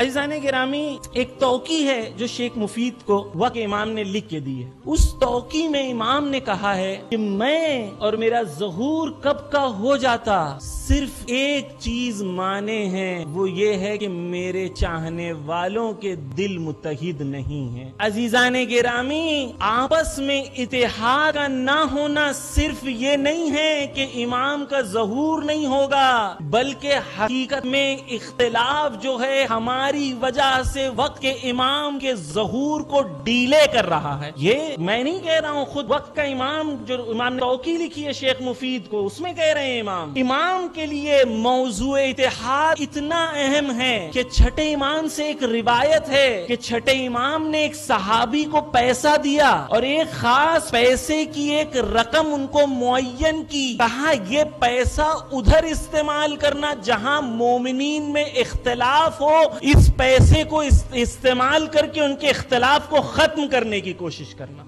عزیزان گرامی، ایک توقی ہے جو شیخ مفید کو وقت امام نے لکھ کے دی ہے۔ اس توقی میں امام نے کہا ہے کہ میں اور میرا ظہور کب کا ہو جاتا، صرف ایک چیز مانے ہیں، وہ یہ ہے کہ میرے چاہنے والوں کے دل متحد نہیں ہیں۔ عزیزان گرامی، آپس میں اتحاد کا نہ ہونا صرف یہ نہیں ہے کہ امام کا ظہور نہیں ہوگا، بلکہ حقیقت میں اختلاف جو ہے ہماری وجہ سے وقت کے امام کے ظہور کو ڈیلے کر رہا ہے۔ یہ میں نہیں کہہ رہا ہوں، خود وقت کا امام جو امام نے توقی لکھی ہے شیخ مفید کو، اس میں کہہ رہے ہیں امام کے لیے موضوع اتحاد اتنا اہم ہے کہ چھٹے امام سے ایک روایت ہے کہ چھٹے امام نے ایک صحابی کو پیسہ دیا اور ایک خاص پیسے کی ایک رقم ان کو معین کی، کہا یہ پیسہ ادھر استعمال کرنا جہاں مومنین میں اختلاف ہو، اس پیسے کو استعمال کر کے ان کے اختلاف کو ختم کرنے کی کوشش کرنا۔